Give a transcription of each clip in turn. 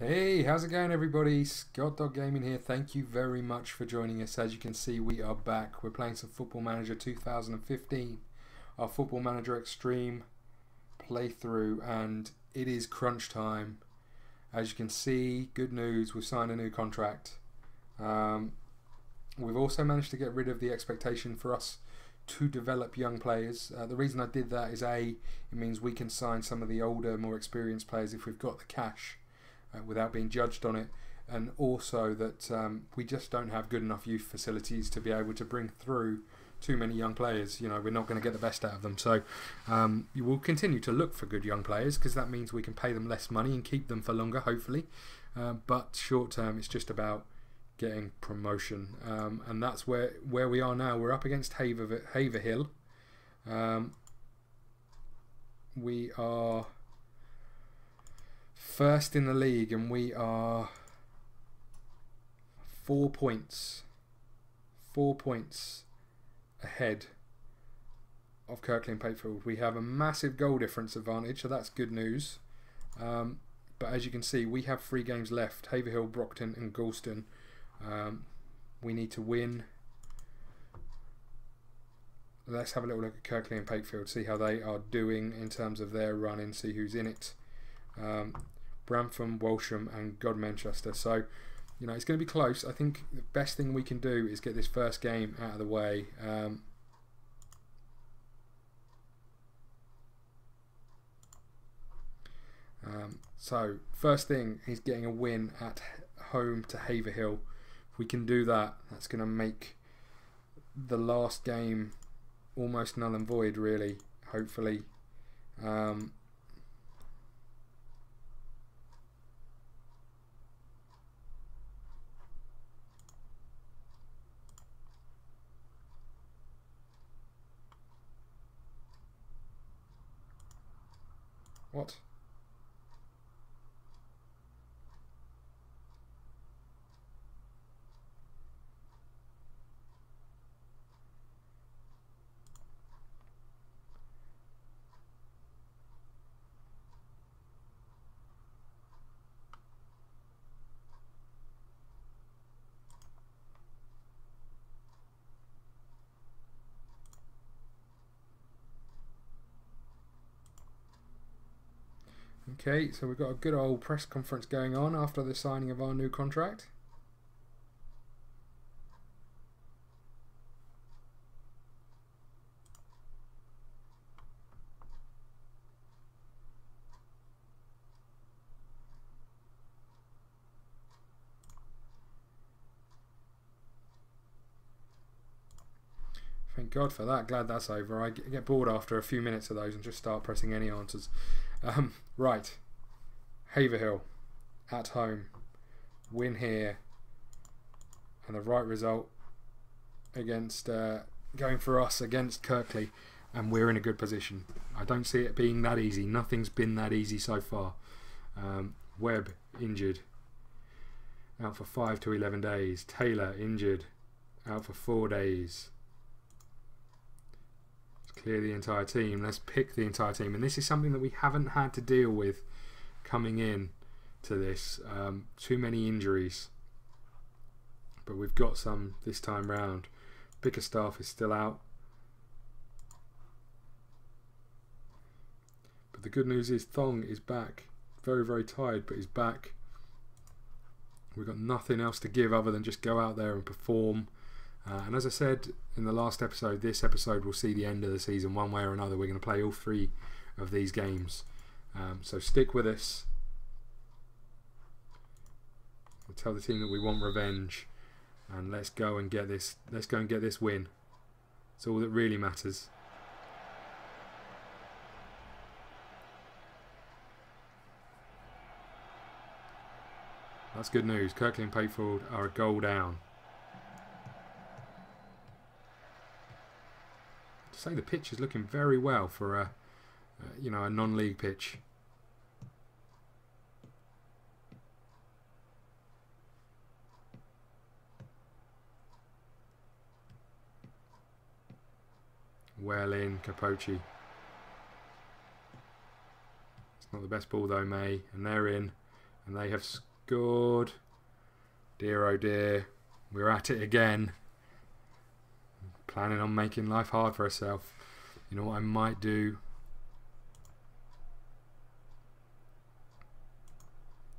Hey, how's it going everybody? ScottDogGaming here. Thank you very much for joining us. As you can see, we are back. We're playing some Football Manager 2015, our Football Manager Extreme playthrough, and it is crunch time. As you can see, good news, we've signed a new contract. We've also managed to get rid of the expectation for us to develop young players. The reason I did that is A, it means we can sign some of the older, more experienced players if we've got the cash. Without being judged on it, and also that we just don't have good enough youth facilities to be able to bring through too many young players. You know, we're not going to get the best out of them, so you will continue to look for good young players because that means we can pay them less money and keep them for longer, hopefully. But short term, it's just about getting promotion, and that's where we are now. We're up against Haverhill. We are first in the league, and we are 4 points ahead of Kirkley and Patefield. We have a massive goal difference advantage, so that's good news. But as you can see, we have 3 games left: Haverhill, Brockton and Galston. We need to win. Let's have a little look at Kirkley and Patefield, see how they are doing in terms of their run and see who's in it. Bramford, Walsham and Godmanchester. So, you know, it's going to be close. I think the best thing we can do is get this first game out of the way. So, first thing is getting a win at home to Haverhill. If we can do that, that's going to make the last game almost null and void, really, hopefully. What? Okay, so we've got a good old press conference going on after the signing of our new contract. Thank God for that. Glad that's over. I get bored after a few minutes of those and just start pressing any answers. Right. Haverhill at home. Win here. And the right result against going for us against Kirkley. And we're in a good position. I don't see it being that easy. Nothing's been that easy so far. Webb injured. Out for 5 to 11 days. Taylor injured. Out for 4 days. Clear the entire team. Let's pick the entire team, and this is something that we haven't had to deal with coming in to this. Too many injuries, but we've got some this time round. Bickerstaff is still out, but the good news is Thong is back. Very, very tired, but he's back. We've got nothing else to give other than just go out there and perform. And as I said in the last episode, this episode will see the end of the season one way or another. We're going to play all 3 of these games. So stick with us. We'll tell the team that we want revenge. And let's go and get this. Let's go and get this win. It's all that really matters. That's good news. Kirkley and Patefield are a goal down. Say the pitch is looking very well for a you know, a non-league pitch. Well in, Capochi. It's not the best ball though, May, and they're in, and they have good. Dear oh dear. We're at it again. Planning on making life hard for herself. You know what I might do?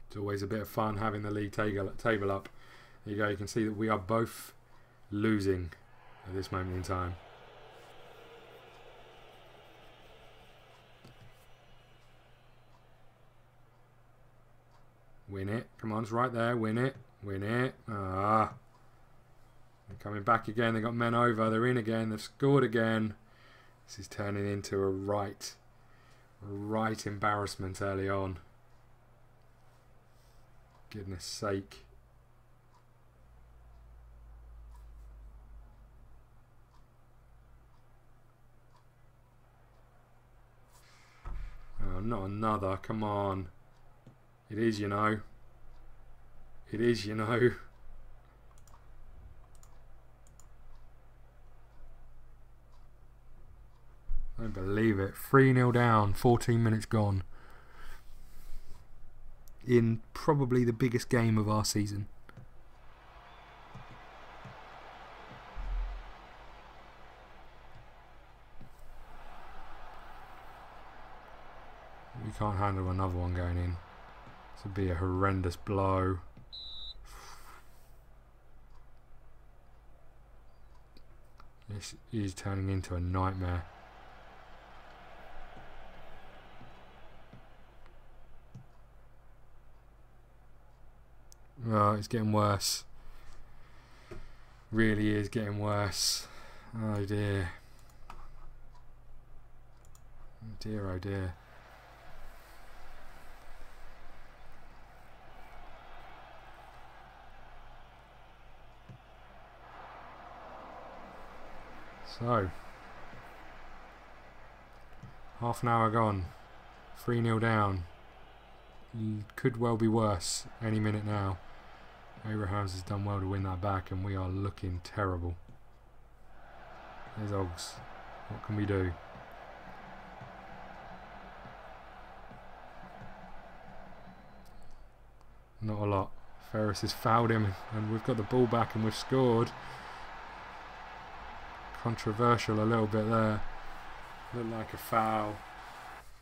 It's always a bit of fun having the league table up. There you go, you can see that we are both losing at this moment in time. Win it. Come on, it's right there. Win it. Win it. Ah. They're coming back again. They got men over. They're in again. They've scored again. This is turning into a right embarrassment early on. Goodness sake. Oh, not another. Come on. It is, you know. It is, you know. I don't believe it. 3-0 down. 14 minutes gone. In probably the biggest game of our season. We can't handle another one going in. This would be a horrendous blow. This is turning into a nightmare. Oh, it's getting worse. Really is getting worse. Oh dear. Oh dear, oh dear. So, half an hour gone. 3-0 down. Could well be worse any minute now. Abrahams has done well to win that back, and we are looking terrible. There's Oggs. What can we do? Not a lot. Ferris has fouled him, and we've got the ball back, and we've scored. Controversial a little bit there. Looked like a foul.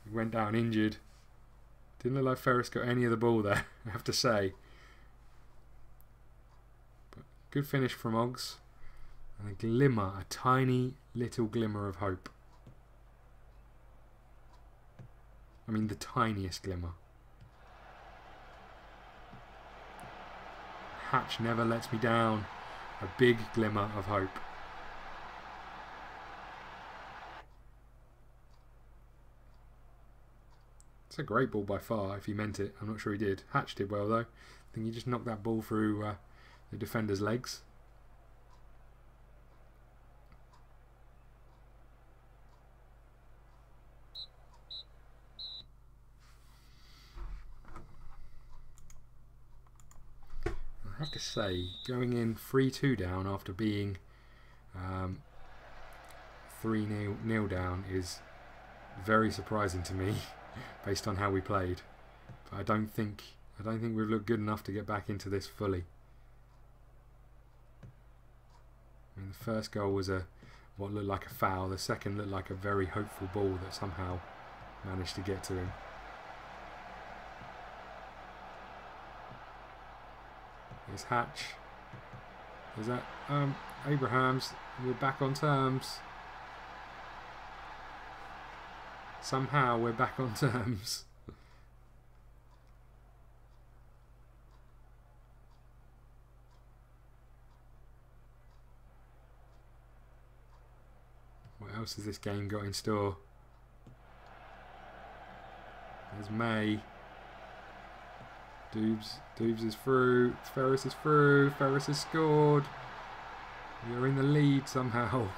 He went down injured. Didn't look like Ferris got any of the ball there, I have to say. But good finish from Oggs. And a glimmer, a tiny little glimmer of hope. I mean the tiniest glimmer. Hatch never lets me down. A big glimmer of hope. It's a great ball by far, if he meant it. I'm not sure he did. Hatch did well though. I think he just knocked that ball through the defender's legs. I have to say, going in 3-2 down after being 3-0 down is very surprising to me. Based on how we played, but I don't think we've looked good enough to get back into this fully. I mean, the first goal was what looked like a foul. The second looked like a very hopeful ball that somehow managed to get to him. There's Hatch. There's that Abrahams. We're back on terms. Somehow we're back on terms. What else has this game got in store? There's May. Doobs is through. Ferris is through. Ferris has scored. We are in the lead somehow.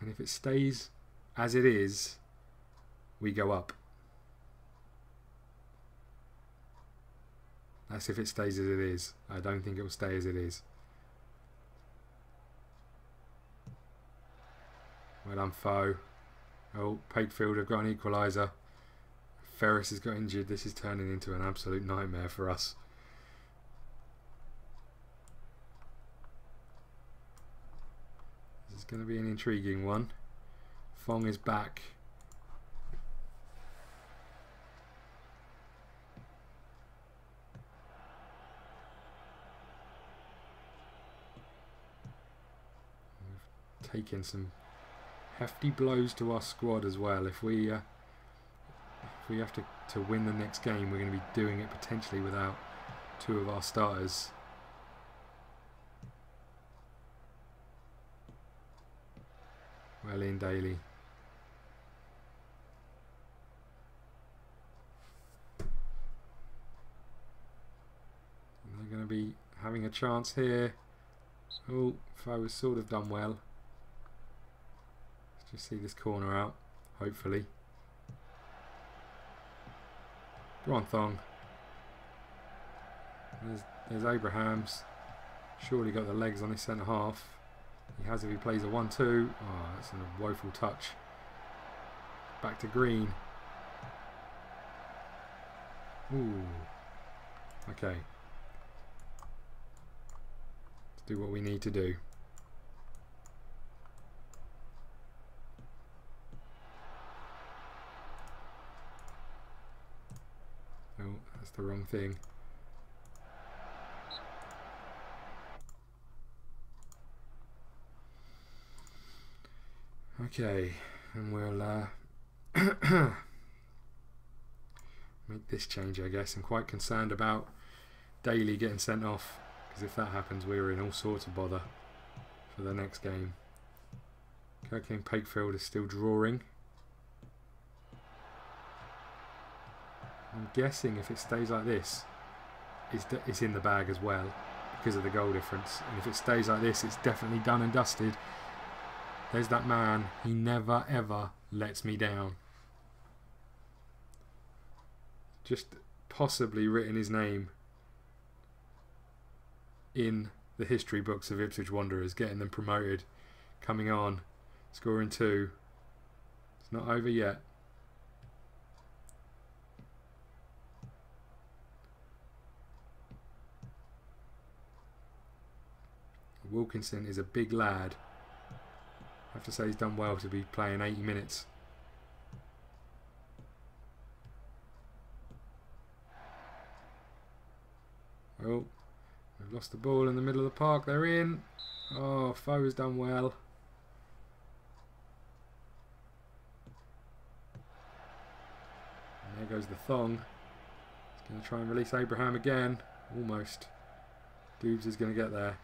And if it stays as it is, we go up. That's if it stays as it is. I don't think it will stay as it is. Well done, Foe. Oh, Pakefield have got an equaliser. Ferris has got injured. This is turning into an absolute nightmare for us. This is going to be an intriguing one. Fong is back. We've taken some hefty blows to our squad as well. If we have to win the next game, we're going to be doing it potentially without two of our starters. Well in, Daly. They're going to be having a chance here. Oh, Foe has sort of done well. Let's just see this corner out, hopefully. Go on, Thong. There's Abrahams. Surely got the legs on his centre half. He has if he plays a 1-2. Oh, that's a woeful touch. Back to Green. Ooh. Okay. Let's do what we need to do. Oh, that's the wrong thing. Okay, and we'll make this change, I guess. I'm quite concerned about Daly getting sent off, because if that happens, we're in all sorts of bother for the next game. Kirkland Pakefield is still drawing. I'm guessing if it stays like this, it's in the bag as well, because of the goal difference. And if it stays like this, it's definitely done and dusted. There's that man. He never ever lets me down. Just possibly written his name in the history books of Ipswich Wanderers, getting them promoted, coming on, scoring 2. It's not over yet. Wilkinson is a big lad. I have to say he's done well to be playing 80 minutes. Oh, they've lost the ball in the middle of the park. They're in. Oh, Foe has done well. And there goes the Thong. He's going to try and release Abraham again. Almost. Doobs is going to get there.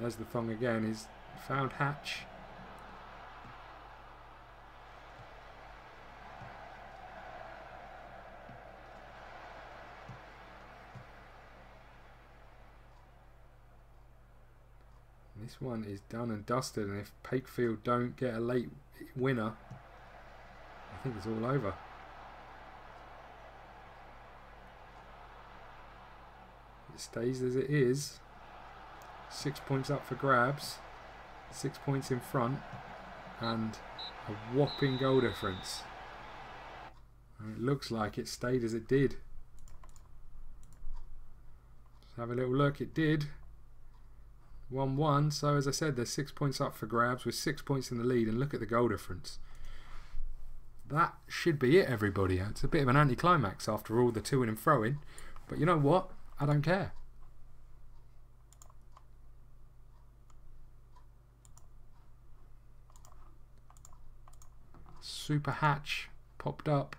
There's the Thong again. He's found Hatch. And this one is done and dusted, and if Pakefield don't get a late winner, I think it's all over. It stays as it is. 6 points up for grabs, 6 points in front, and a whopping goal difference. And it looks like it stayed as it did. Let's have a little look. It did. 1-1. So as I said, there's 6 points up for grabs with 6 points in the lead, and look at the goal difference. That should be it, everybody. It's a bit of an anticlimax after all the to-ing and throwing, but you know what? I don't care. Super Hatch popped up,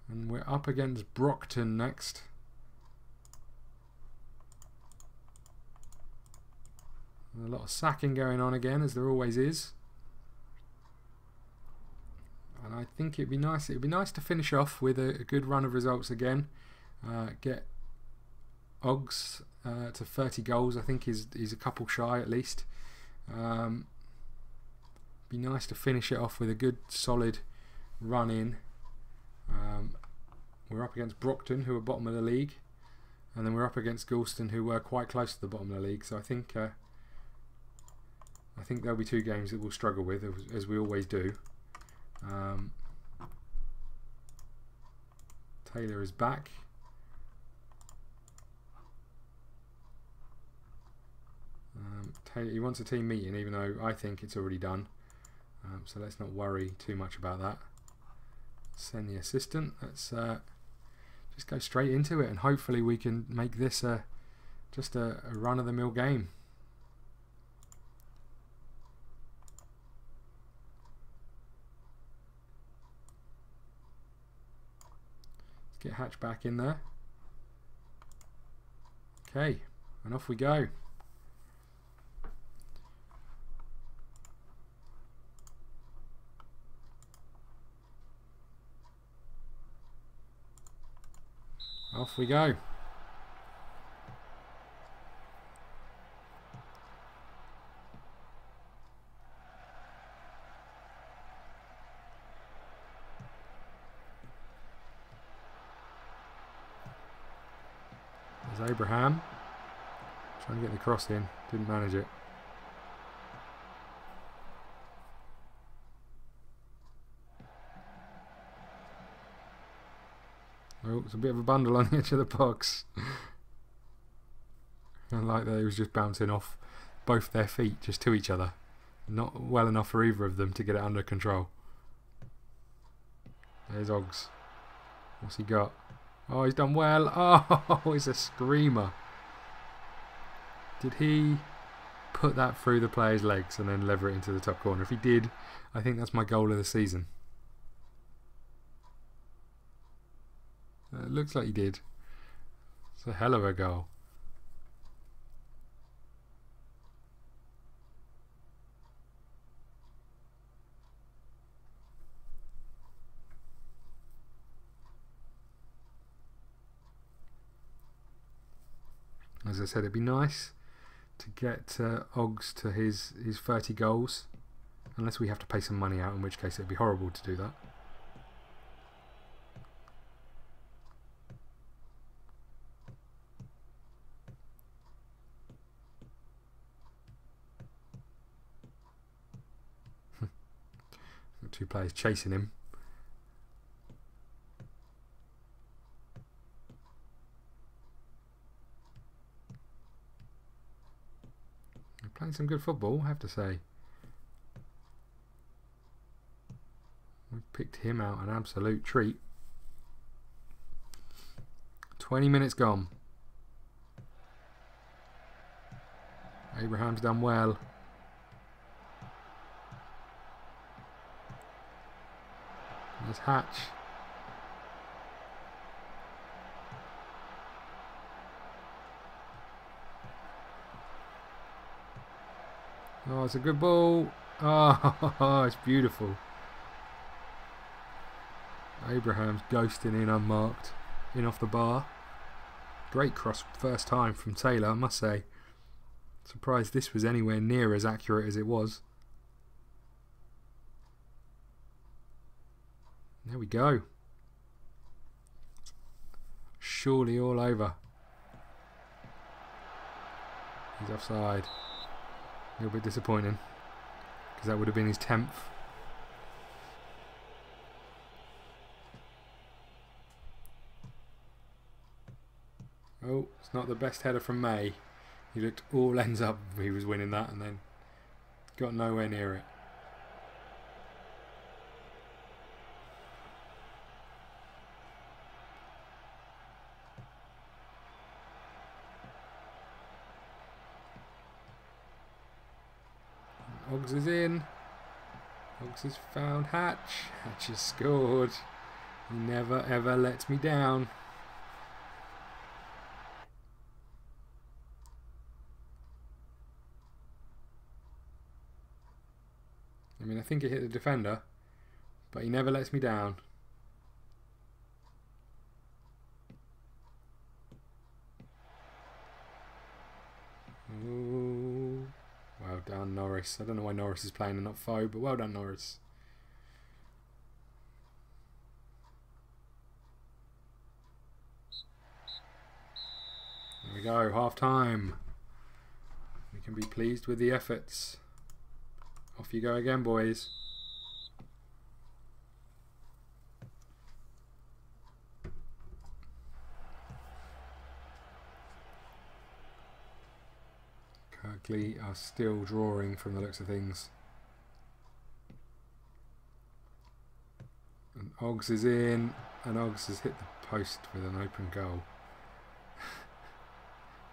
and we're up against Brockton next. A lot of sacking going on again, as there always is, and I think it'd be nice to finish off with a good run of results again. Get Oggs to 30 goals. I think he's a couple shy at least. Be nice to finish it off with a good solid run in. We're up against Brockton, who are bottom of the league, and then we're up against Goulston, who were quite close to the bottom of the league. So I think there'll be two games that we'll struggle with, as we always do. Taylor is back. Taylor, he wants a team meeting, even though I think it's already done. So let's not worry too much about that. Send the assistant. Let's just go straight into it, and hopefully we can make this just a run-of-the-mill game. Let's get Hatch back in there. Okay, and off we go. Off we go. There's Abraham. Trying to get the cross in. Didn't manage it. Oh, it's a bit of a bundle on the edge of the box. I like that he was just bouncing off both their feet just to each other. Not well enough for either of them to get it under control. There's Oggs. What's he got? Oh, he's done well. Oh, it's a screamer. Did he put that through the player's legs and then lever it into the top corner? If he did, I think that's my goal of the season. It looks like he did. It's a hell of a goal. As I said, it'd be nice to get Oggs to his 30 goals, unless we have to pay some money out, in which case it'd be horrible to do that. Two players chasing him. They're playing some good football, I have to say. We've picked him out an absolute treat. 20 minutes gone. Abraham's done well. There's Hatch. Oh, it's a good ball. Oh, it's beautiful. Abraham's ghosting in unmarked. In off the bar. Great cross first time from Taylor, I must say. Surprised this was anywhere near as accurate as it was. There we go. Surely all over. He's offside. A little bit disappointing, because that would have been his 10th. Oh, it's not the best header from May. He looked all ends up if he was winning that, and then got nowhere near it. Oggs is in. Oggs has found Hatch. Hatch has scored. He never ever lets me down. I mean, I think it hit the defender, but he never lets me down. Ooh. Well done, Norris. I don't know why Norris is playing and not Foe, but well done, Norris. There we go, half time. We can be pleased with the efforts. Off you go again, boys. Kirkley are still drawing from the looks of things. And Oggs is in, and Oggs has hit the post with an open goal.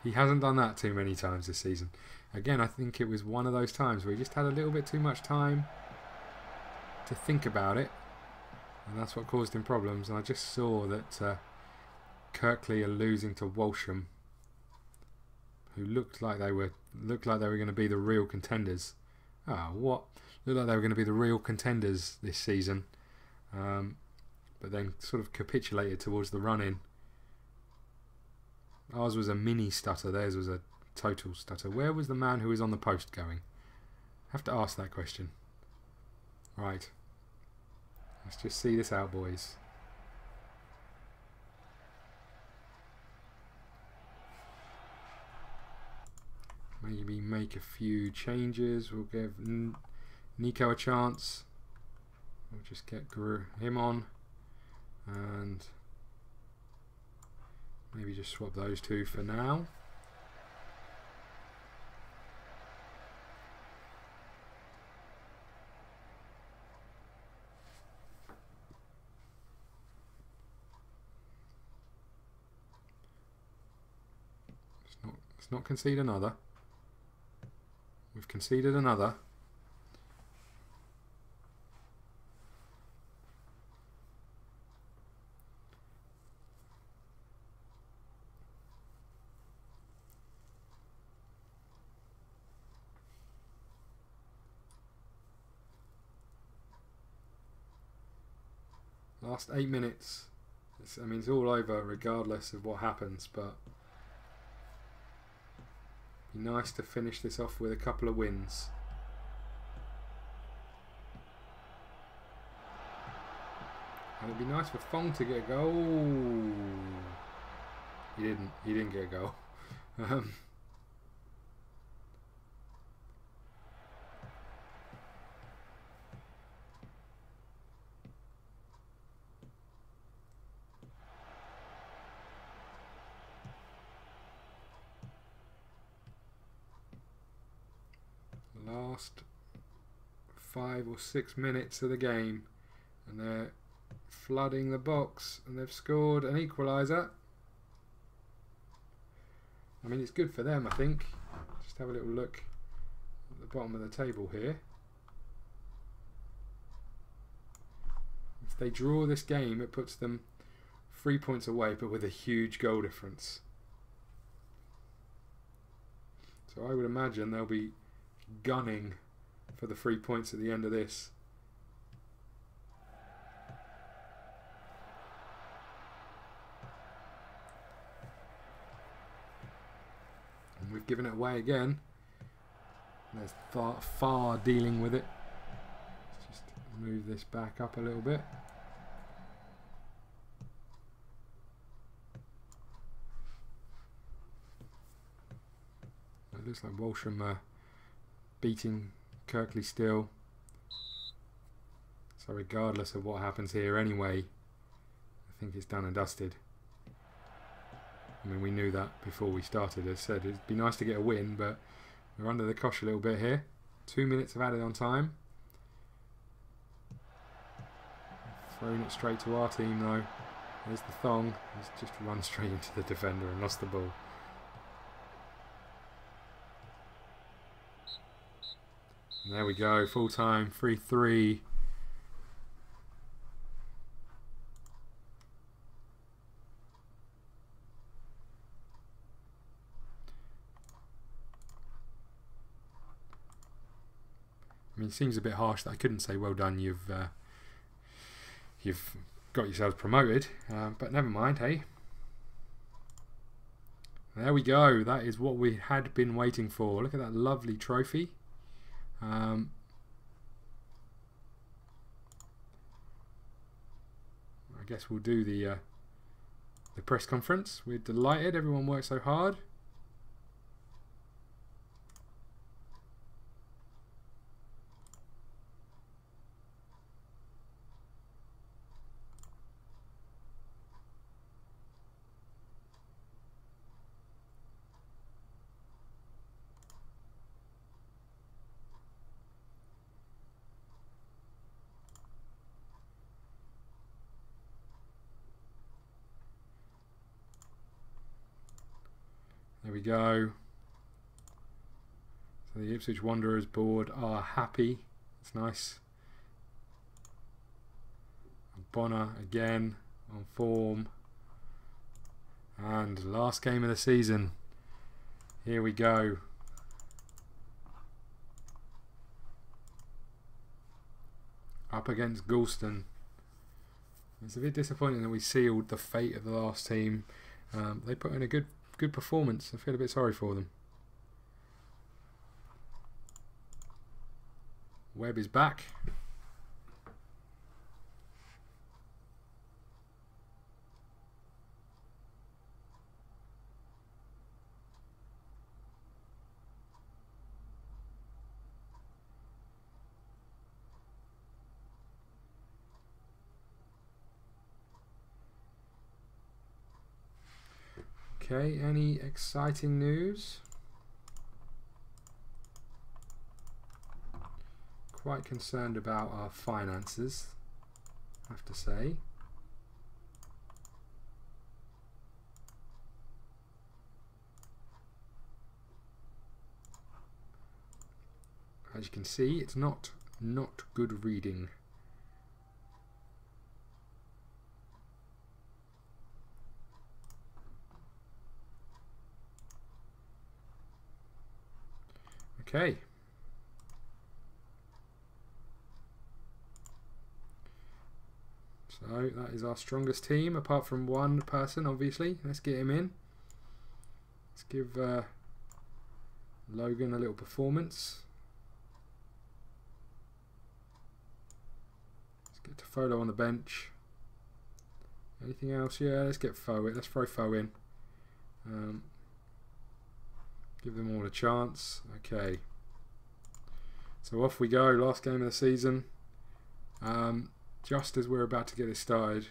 He hasn't done that too many times this season. Again, I think it was one of those times where he just had a little bit too much time to think about it, and that's what caused him problems. And I just saw that Kirkley are losing to Walsham, who looked like they were going to be the real contenders. Looked like they were going to be the real contenders this season, but then sort of capitulated towards the run-in. Ours was a mini stutter, theirs was a total stutter. Where was the man who was on the post going? I have to ask that question. Right. Let's just see this out, boys. Maybe make a few changes. We'll give Nico a chance. We'll just get him on. And maybe just swap those two for now. Let's not concede another. We've conceded another. Last 8 minutes. I mean, it's all over regardless of what happens, but it'd be nice to finish this off with a couple of wins. And it'd be nice for Fong to get a goal. He didn't get a goal. Last 5 or 6 minutes of the game, and they're flooding the box, and they've scored an equaliser. I mean, it's good for them, I think. Just have a little look at the bottom of the table here. If they draw this game, it puts them 3 points away, but with a huge goal difference. So I would imagine they'll be gunning for the 3 points at the end of this. And we've given it away again. There's far dealing with it. Let's just move this back up a little bit. It looks like Walsham beating Kirkley still. So regardless of what happens here anyway, I think it's done and dusted. I mean, we knew that before we started. As I said, it'd be nice to get a win, but we're under the cosh a little bit here. 2 minutes of added on time. Thrown it straight to our team though. There's the thong. He's just run straight into the defender and lost the ball. And there we go, full time, 3-3. I mean, it seems a bit harsh that I couldn't say, well done, you've got yourselves promoted, but never mind, hey. There we go. That is what we had been waiting for. Look at that lovely trophy. I guess we'll do the press conference. We're delighted. Everyone worked so hard. There we go. So the Ipswich Wanderers board are happy. It's nice. Bonner again on form. And last game of the season. Here we go. Up against Goulston. It's a bit disappointing that we sealed the fate of the last team. They put in a good performance. I feel a bit sorry for them. Webb is back. Okay, any exciting news? Quite concerned about our finances, I have to say. As you can see, it's not good reading. Okay. So that is our strongest team, apart from one person, obviously. Let's get him in. Let's give Logan a little performance. Let's get Tofolo on the bench. Anything else? Yeah, let's get Foe in. Let's throw Foe in. Give them all a chance. Okay. So off we go. Last game of the season. Just as we're about to get it started,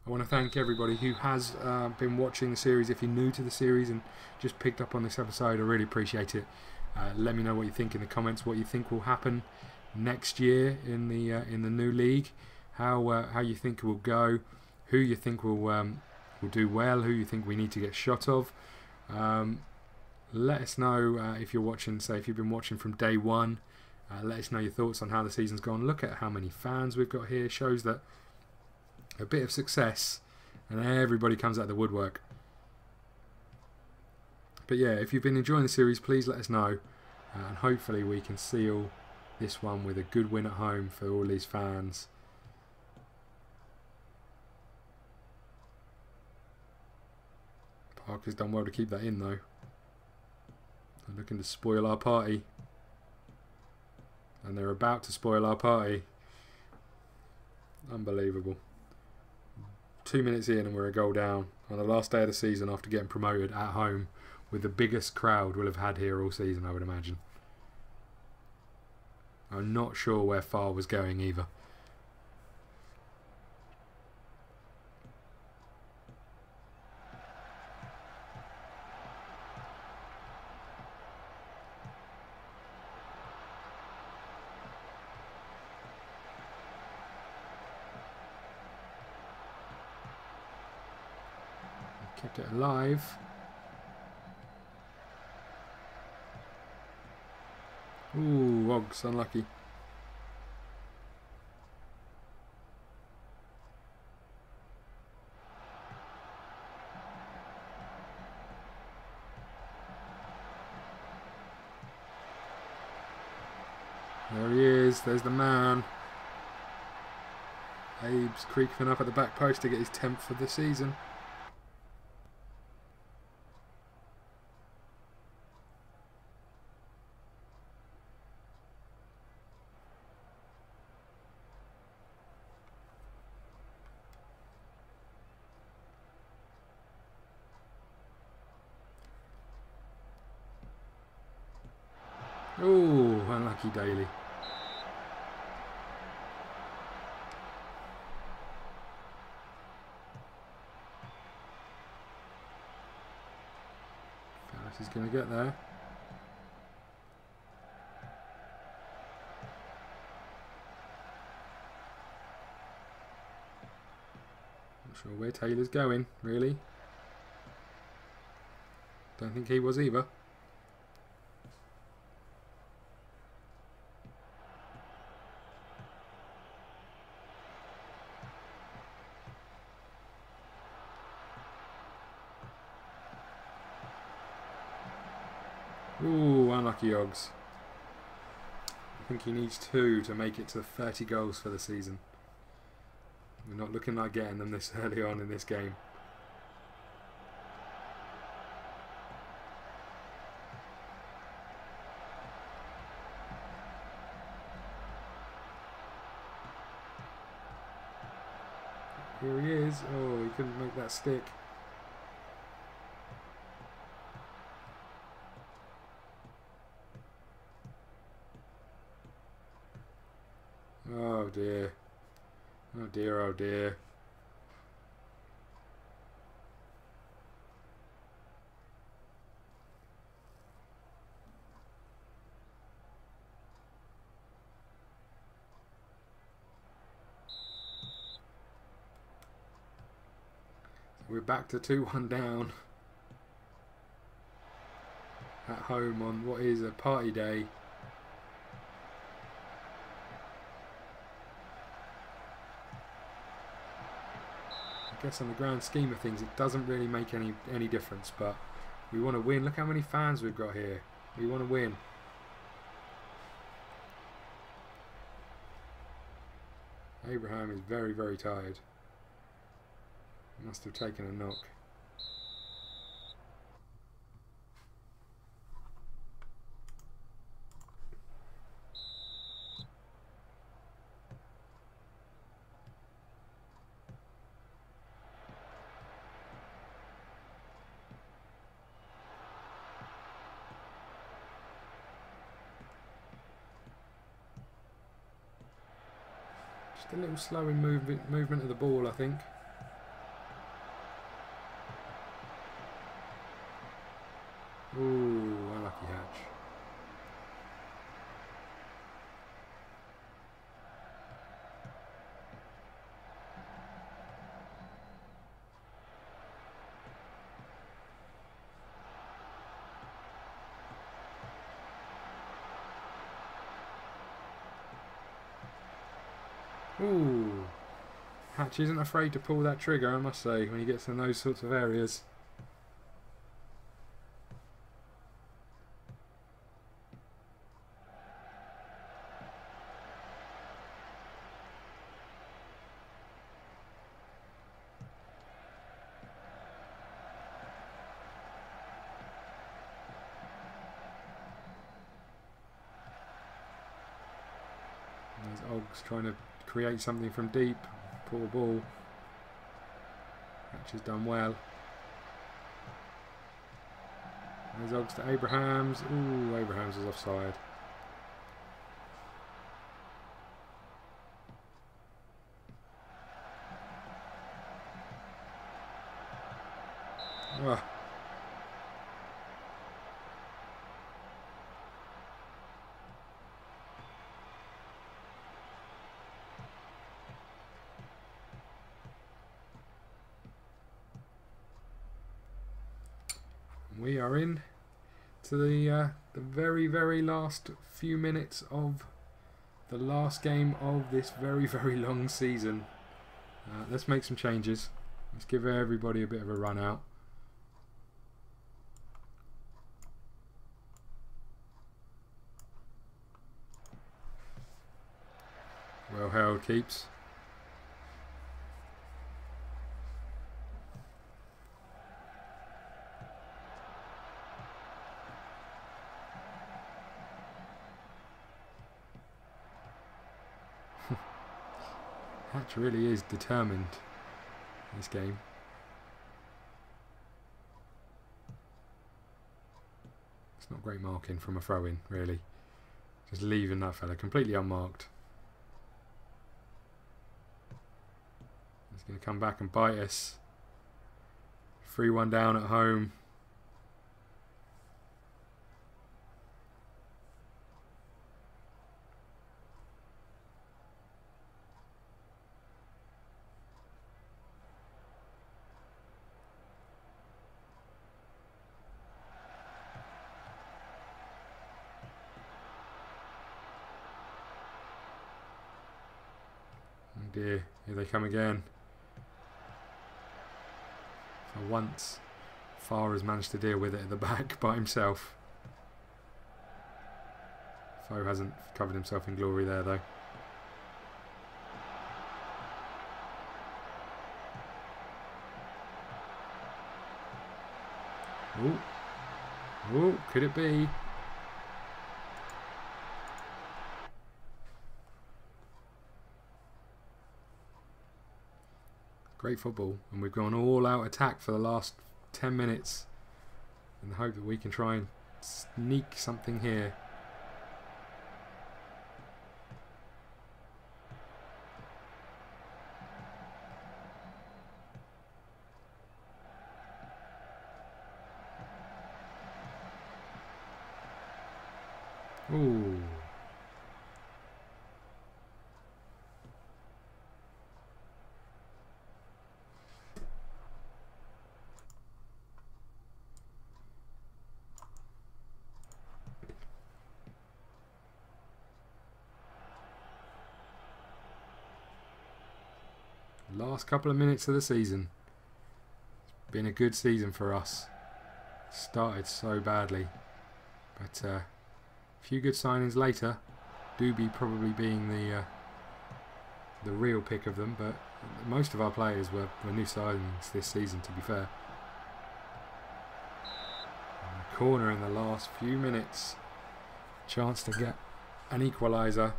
I want to thank everybody who has been watching the series. If you're new to the series and just picked up on this episode, I really appreciate it. Let me know what you think in the comments. What you think will happen next year in the new league. How you think it will go. Who you think will do well. Who you think we need to get shot of. Let us know if you're watching. Say if you've been watching from day one. Let us know your thoughts on how the season's gone. Look at how many fans we've got here. Shows that a bit of success and everybody comes out of the woodwork. But yeah, if you've been enjoying the series, please let us know. And hopefully we can seal this one with a good win at home for all these fans. Parker's done well to keep that in though. They're looking to spoil our party. And they're about to spoil our party. Unbelievable. 2 minutes in and we're a goal down on the last day of the season after getting promoted at home with the biggest crowd we'll have had here all season, I would imagine. I'm not sure where Far was going either. Kept it alive. Ooh, Wogs, unlucky. There he is, there's the man. Abe's creeping up at the back post to get his 10th for the season. Oh, unlucky Daly. Ferris is going to get there. Not sure where Taylor's going, really. Don't think he was either. Ooh, unlucky Oggs. I think he needs 2 to make it to 30 goals for the season. We're not looking like getting them this early on in this game. Here he is. Oh, he couldn't make that stick. Oh dear. Oh dear, oh dear. We're back to 2-1 down. At home on what is a party day. I guess on the grand scheme of things it doesn't really make any difference, but we want to win. Look how many fans we've got here. We want to win. Abraham is very, very tired. Must have taken a knock. Just a little slow in movement of the ball, I think. Ooh, unlucky Hatch. Ooh, Hatch isn't afraid to pull that trigger, I must say, when he gets in those sorts of areas. There's Oggs trying to create something from deep. Poor ball. Hatch has done well. There's Oggs to Abrahams. Ooh, Abrahams is offside. Ah. We are in to the very, very last few minutes of the last game of this very, very long season. Let's make some changes. Let's give everybody a bit of a run out. Well held, keeps. Hatch really is determined in this game. It's not great marking from a throw-in, really. Just leaving that fella completely unmarked. He's going to come back and bite us. 3-1 down at home. Oh dear, here they come again. For once, Farr has managed to deal with it at the back by himself. Foe hasn't covered himself in glory there though. Ooh. Ooh, could it be? Great football, and we've gone all out attack for the last 10 minutes in the hope that we can try and sneak something here. Ooh. Last couple of minutes of the season. It's been a good season for us. Started so badly, but a few good signings later. Doobie probably being the real pick of them, but most of our players were new signings this season, to be fair. And corner in the last few minutes. Chance to get an equaliser.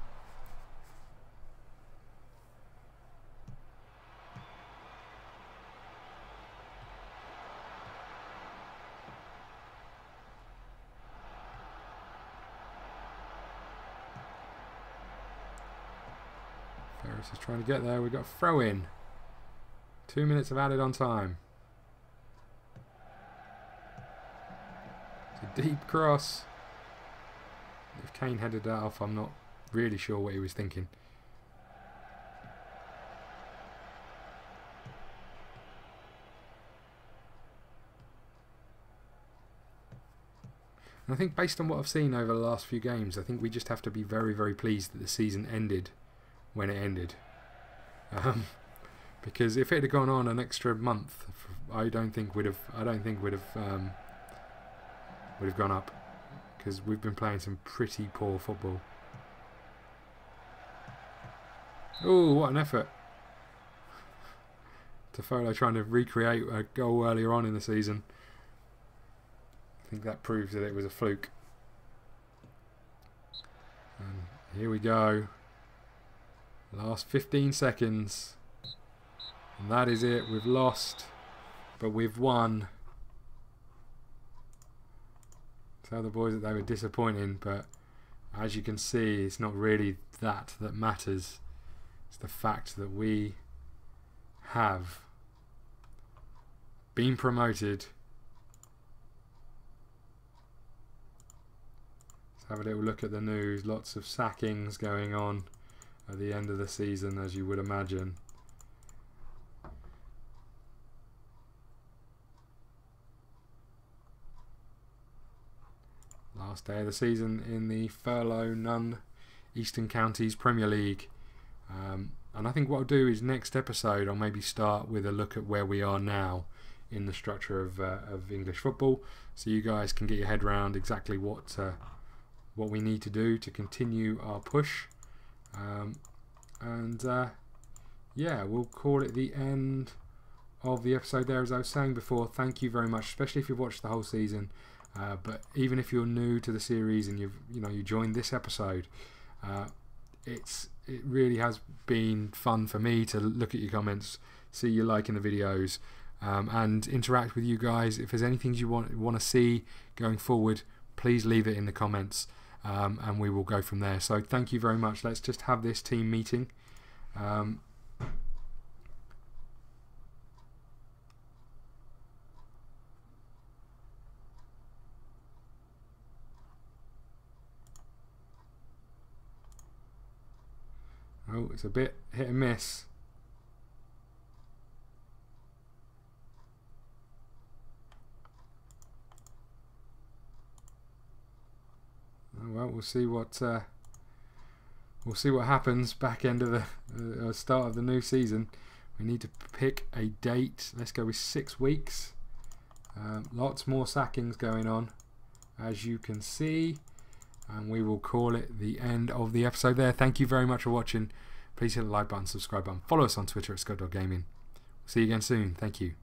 Ferris is trying to get there. We've got a throw in. 2 minutes of added on time. It's a deep cross. If Kane headed that off, I'm not really sure what he was thinking. And I think based on what I've seen over the last few games, I think we just have to be very, very pleased that the season ended when it ended, because if it had gone on an extra month, I don't think would have gone up, because we've been playing some pretty poor football. Oh, what an effort! Toffolo trying to recreate a goal earlier on in the season. I think that proves that it was a fluke. And here we go. Last 15 seconds. And that is it. We've lost, but we've won. Tell the boys that they were disappointing, but as you can see, it's not really that matters. It's the fact that we have been promoted. Let's have a little look at the news. Lots of sackings going on at the end of the season, as you would imagine. Last day of the season in the Furlough None Eastern Counties Premier League. And I think what I'll do is next episode I'll maybe start with a look at where we are now in the structure of English football, so you guys can get your head around exactly what we need to do to continue our push. Yeah, we'll call it the end of the episode there. As I was saying before, thank you very much, especially if you've watched the whole season. But even if you're new to the series and you joined this episode, it really has been fun for me to look at your comments, see you liking the videos, and interact with you guys. If there's anything you want to see going forward, please leave it in the comments, and we will go from there. So thank you very much. Let's just have this team meeting. Oh, it's a bit hit and miss. Oh, well, we'll see what happens back end of the start of the new season. We need to pick a date. Let's go with 6 weeks. Lots more sackings going on, as you can see. And we will call it the end of the episode there. Thank you very much for watching. Please hit the like button, subscribe button, follow us on Twitter at ScottDogGaming. See you again soon. Thank you.